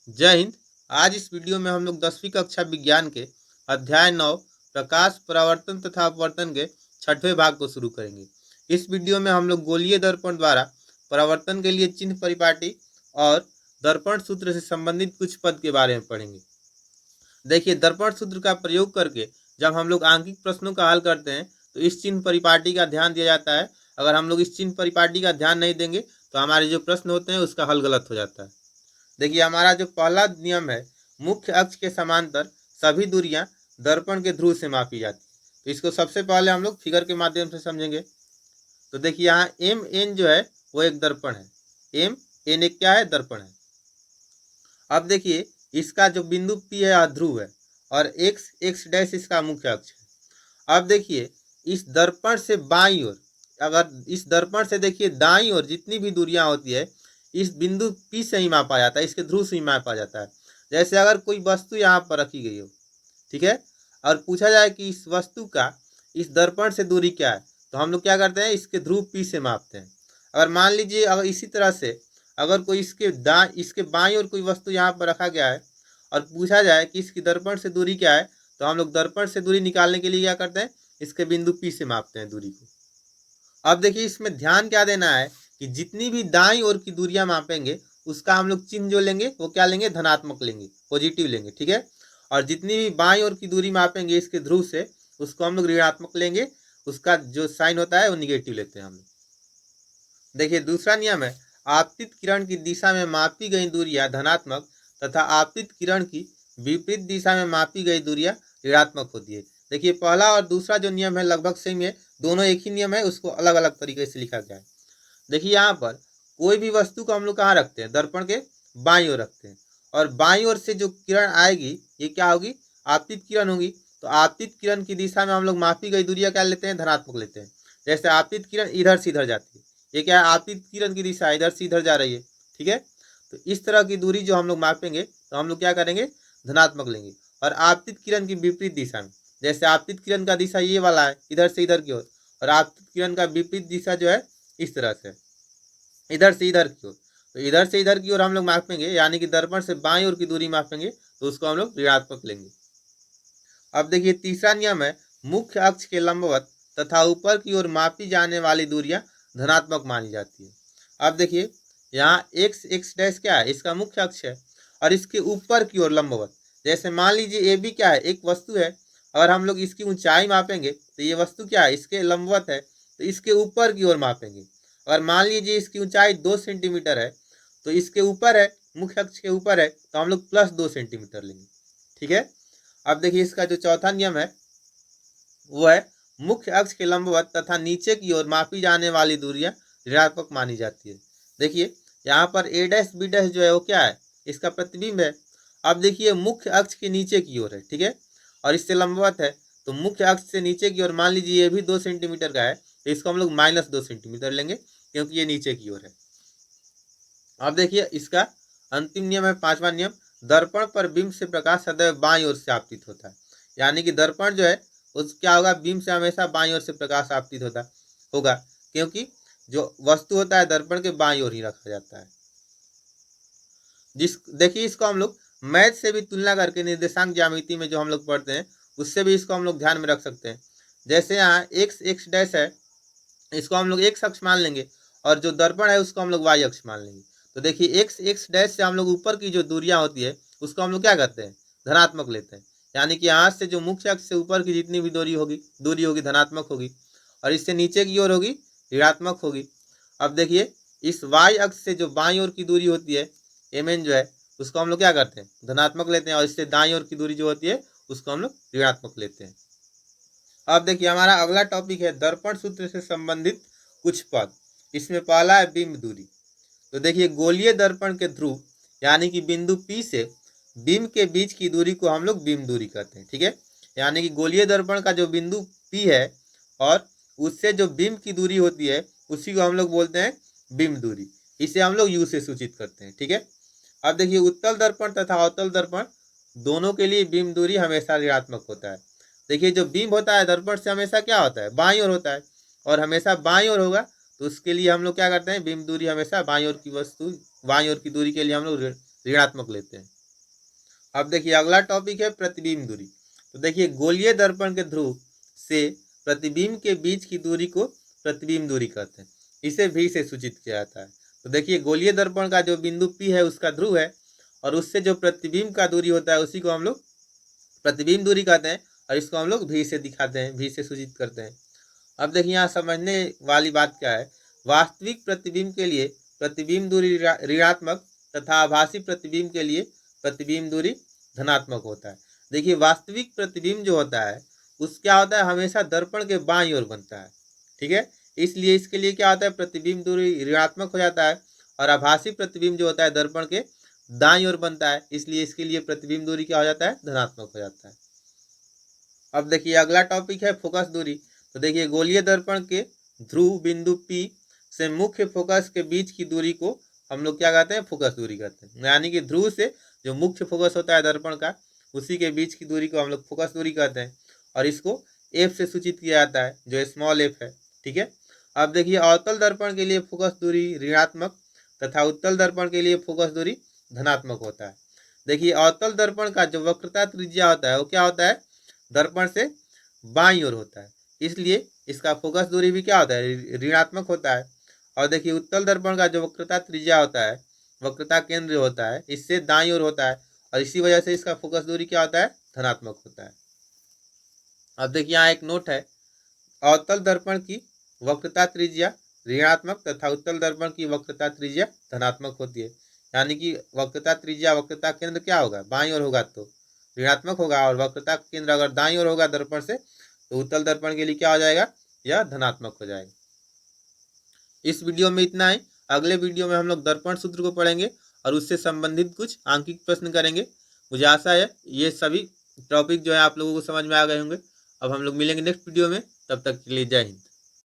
जय हिंद। आज इस वीडियो में हम लोग 10वीं कक्षा विज्ञान के अध्याय 9 प्रकाश परावर्तन तथा अपवर्तन के 6वें भाग को शुरू करेंगे। इस वीडियो में हम लोग गोलीय दर्पण द्वारा परावर्तन के लिए चिन्ह परिपाटी और दर्पण सूत्र से संबंधित कुछ पद के बारे में पढ़ेंगे। देखिए, दर्पण सूत्र का प्रयोग करके जब हम लोग आंकिक प्रश्नों का हल करते हैं तो इस चिन्ह परिपाटी का ध्यान दिया जाता है। अगर हम लोग इस चिन्ह परिपाटी का ध्यान नहीं देंगे तो हमारे जो प्रश्न होते हैं उसका हल गलत हो जाता है। देखिए, हमारा जो पहला नियम है, मुख्य अक्ष के समांतर सभी दूरियां दर्पण के ध्रुव से मापी जाती है। तो इसको सबसे पहले हम लोग फिगर के माध्यम से समझेंगे। तो देखिए, यहाँ एम एन जो है वो एक दर्पण है। एम एन एक क्या है? दर्पण है। अब देखिए, इसका जो बिंदु पी है ध्रुव है और एक्स एक्स डैश इसका मुख्य अक्ष है। अब देखिए, इस दर्पण से बाईं ओर, अगर इस दर्पण से देखिए दाईं ओर जितनी भी दूरियां होती है इस बिंदु पी से ही मापा जाता है, इसके ध्रुव से ही मापा जाता है। जैसे अगर कोई वस्तु यहाँ पर रखी गई हो, ठीक है, और पूछा जाए कि इस वस्तु का इस दर्पण से दूरी क्या है, तो हम लोग क्या करते हैं, इसके ध्रुव पी से मापते हैं। अगर मान लीजिए अगर इसी तरह से अगर कोई इसके बाईं ओर कोई वस्तु यहाँ पर रखा गया है और पूछा जाए कि इसकी दर्पण से दूरी क्या है, तो हम लोग दर्पण से दूरी निकालने के लिए क्या करते हैं, इसके बिंदु पी से मापते हैं दूरी को। अब देखिए, इसमें ध्यान क्या देना है कि जितनी भी दाईं ओर की दूरियां मापेंगे उसका हम लोग चिन्ह जो लेंगे वो क्या लेंगे, धनात्मक लेंगे, पॉजिटिव लेंगे, ठीक है। और जितनी भी बाईं ओर की दूरी मापेंगे इसके ध्रुव से उसको हम लोग ऋणात्मक लेंगे, उसका जो साइन होता है वो निगेटिव लेते हैं हम लोग। देखिए, दूसरा नियम है, आपतित किरण की दिशा में मापी गई दूरियां धनात्मक तथा आपतित किरण की विपरीत दिशा में मापी गई दूरियां ऋणात्मक होती है। देखिए, पहला और दूसरा जो नियम है लगभग सेम है, दोनों एक ही नियम है, उसको अलग अलग तरीके से लिखा गया है। देखिए, यहाँ पर कोई भी वस्तु को हम लोग कहाँ रखते हैं, दर्पण के बाईं ओर रखते हैं, और बाईं ओर से जो किरण आएगी ये क्या होगी, आपतित किरण होगी। तो आपतित किरण की दिशा में हम लोग मापी गई दूरियां क्या लेते हैं, धनात्मक लेते हैं। जैसे आपतित किरण इधर से इधर जाती है, ये क्या है, आपतित किरण की दिशा इधर से इधर जा रही है, ठीक है। तो इस तरह की दूरी जो हम लोग मापेंगे तो हम लोग क्या करेंगे, धनात्मक लेंगे। और आपतित किरण की विपरीत दिशा में, जैसे आपतित किरण का दिशा ये वाला है इधर से इधर की ओर, और आपतित किरण का विपरीत दिशा जो है इस तरह से इधर से इधर की ओर, तो इधर से इधर की ओर हम लोग मापेंगे, यानी कि दर्पण से बाईं ओर की दूरी मापेंगे तो उसको हम लोग ऋणात्मक लेंगे। अब देखिए, तीसरा नियम है, मुख्य अक्ष के लंबवत तथा ऊपर की ओर मापी जाने वाली दूरियां धनात्मक मानी जाती है। अब देखिए, यहाँ एक्स एक्स डैश क्या है, इसका मुख्य अक्ष है, और इसके ऊपर की ओर लंबवत, जैसे मान लीजिए ए बी क्या है, एक वस्तु है, अगर हम लोग इसकी ऊंचाई मापेंगे तो ये वस्तु क्या है, इसके लंबवत है, तो इसके ऊपर की ओर मापेंगे। अगर मान लीजिए इसकी ऊंचाई 2 सेंटीमीटर है तो इसके ऊपर है, मुख्य अक्ष के ऊपर है, तो हम लोग प्लस 2 सेंटीमीटर लेंगे, ठीक है। अब देखिए, इसका जो चौथा नियम है वो है, मुख्य अक्ष के लंबवत तथा नीचे की ओर मापी जाने वाली दूरियां ऋणात्मक मानी जाती है। देखिए, यहाँ पर ए डैश बी डैश जो है वो क्या है, इसका प्रतिबिंब है। अब देखिए, मुख्य अक्ष के नीचे की ओर है, ठीक है, और इससे लंबवत है, तो मुख्य अक्ष से नीचे की ओर मान लीजिए ये भी 2 सेंटीमीटर का है, तो इसको हम लोग -2 सेंटीमीटर लेंगे क्योंकि ये नीचे की ओर है। अब देखिए, इसका अंतिम नियम है, पांचवा नियम, दर्पण पर बिंब से प्रकाश सदैव बाईं ओर से आपतित होता है। यानी कि दर्पण जो है उस क्या होगा, बिंब से हमेशा बाईं ओर से प्रकाश आपतित होगा, क्योंकि जो वस्तु होता है दर्पण के बाईं ओर ही रखा जाता है। देखिए, इसको हम लोग मैथ से भी तुलना करके निर्देशांक ज्यामिति में जो हम लोग पढ़ते हैं उससे भी इसको हम लोग ध्यान में रख सकते हैं। जैसे यहाँ एक्स एक्स डैश है, इसको हम लोग एक्स अक्ष मान लेंगे, और जो दर्पण है उसको हम लोग वाई अक्ष मान लेंगे। तो देखिए, एक्स एक्स डैश से हम लोग ऊपर की जो दूरियां होती है उसको हम लोग क्या करते हैं, धनात्मक लेते हैं। यानी कि यहाँ से जो मुख्य अक्ष से ऊपर की जितनी भी दूरी होगी धनात्मक होगी, और इससे नीचे की ओर होगी ऋणात्मक होगी। अब देखिए, इस वाई अक्ष से जो बाईं ओर की दूरी होती है एम एन जो है उसको हम लोग क्या करते हैं, धनात्मक लेते हैं, और इससे दाईं ओर की दूरी जो होती है उसको हम लोग ऋणात्मक लेते हैं। अब देखिए, हमारा अगला टॉपिक है दर्पण सूत्र से संबंधित कुछ पद। इसमें पहला है बिंब दूरी। तो देखिए, गोलीय दर्पण के ध्रुव यानी कि बिंदु P से बिंब के बीच की दूरी को हम लोग बिंब दूरी कहते हैं, ठीक है। यानी कि गोलीय दर्पण का जो बिंदु P है और उससे जो बिंब की दूरी होती है उसी को हम लोग बोलते हैं बिंब दूरी। इसे हम लोग U से सूचित करते हैं, ठीक है। अब देखिए, उत्तल दर्पण तथा अवतल दर्पण दोनों के लिए बिंब दूरी हमेशा ऋणात्मक होता है। देखिए, जो बिंब होता है दर्पण से हमेशा क्या होता है, बाईं ओर होता है, और हमेशा बाईं ओर होगा, तो उसके लिए हम लोग क्या करते हैं, बिंब दूरी हमेशा बाईं ओर की दूरी के लिए हम लोग ऋणात्मक लेते हैं। अब देखिए अगला टॉपिक है प्रतिबिंब दूरी। तो देखिए गोलीय दर्पण के ध्रुव से प्रतिबिंब के बीच की दूरी को प्रतिबिंब दूरी कहते हैं। इसे भी से सूचित किया जाता है। तो देखिए गोलीय दर्पण का जो बिंदु P है उसका ध्रुव है, और उससे जो प्रतिबिंब का दूरी होता है उसी को हम लोग प्रतिबिंब दूरी कहते हैं, और इसको हम लोग भी से दिखाते हैं, भी से सूचित करते हैं। अब देखिए यहाँ समझने वाली बात क्या है। वास्तविक प्रतिबिंब के लिए प्रतिबिंब दूरी ऋणात्मक तथा आभासी प्रतिबिंब के लिए प्रतिबिंब दूरी धनात्मक होता है। देखिए वास्तविक प्रतिबिंब जो होता है उस क्या होता है, हमेशा दर्पण के बाईं ओर बनता है, ठीक है। इसलिए इसके लिए क्या होता है, प्रतिबिंब दूरी ऋणात्मक हो जाता है, और आभासी प्रतिबिंब जो होता है दर्पण के दाईं ओर बनता है, इसलिए इसके लिए प्रतिबिंब दूरी क्या हो जाता है, धनात्मक हो जाता है। अब देखिए अगला टॉपिक है फोकस दूरी। तो देखिए गोलीय दर्पण के ध्रुव बिंदु P से मुख्य फोकस के बीच की दूरी को हम लोग क्या कहते हैं, फोकस दूरी कहते हैं। यानी कि ध्रुव से जो मुख्य फोकस होता है दर्पण का उसी के बीच की दूरी को हम लोग फोकस दूरी कहते हैं, और इसको F से सूचित किया जाता है जो स्मॉल f है, ठीक है। अब देखिए अवतल दर्पण के लिए फोकस दूरी ऋणात्मक तथा उत्तल दर्पण के लिए फोकस दूरी धनात्मक होता है। देखिए अवतल दर्पण का जो वक्रता त्रिज्या होता है वो क्या होता है, दर्पण से बाईं ओर होता है, इसलिए इसका फोकस दूरी भी क्या होता है, ऋणात्मक होता है। और देखिए उत्तल दर्पण का जो वक्रता त्रिज्या होता है, वक्रता केंद्र होता है, इससे दाईं ओर होता है, और इसी वजह से इसका फोकस दूरी क्या होता है, धनात्मक होता है। अब देखिए यहाँ एक नोट है, अवतल दर्पण की वक्रता त्रिज्या ऋणात्मक तथा उत्तल दर्पण की वक्रता त्रिज्या धनात्मक होती है। यानी कि वक्रता त्रिज्या वक्रता केंद्र क्या होगा, बाईं ओर होगा तो ऋणात्मक होगा, और वक्रता केंद्र अगर दाईं ओर होगा दर्पण से तो उत्तल दर्पण के लिए क्या हो जाएगा, यह धनात्मक हो जाएगा। इस वीडियो में इतना ही। अगले वीडियो में हम लोग दर्पण सूत्र को पढ़ेंगे और उससे संबंधित कुछ आंकिक प्रश्न करेंगे। मुझे आशा है ये सभी टॉपिक जो है आप लोगों को समझ में आ गए होंगे। अब हम लोग मिलेंगे नेक्स्ट वीडियो में, तब तक के लिए जय हिंद।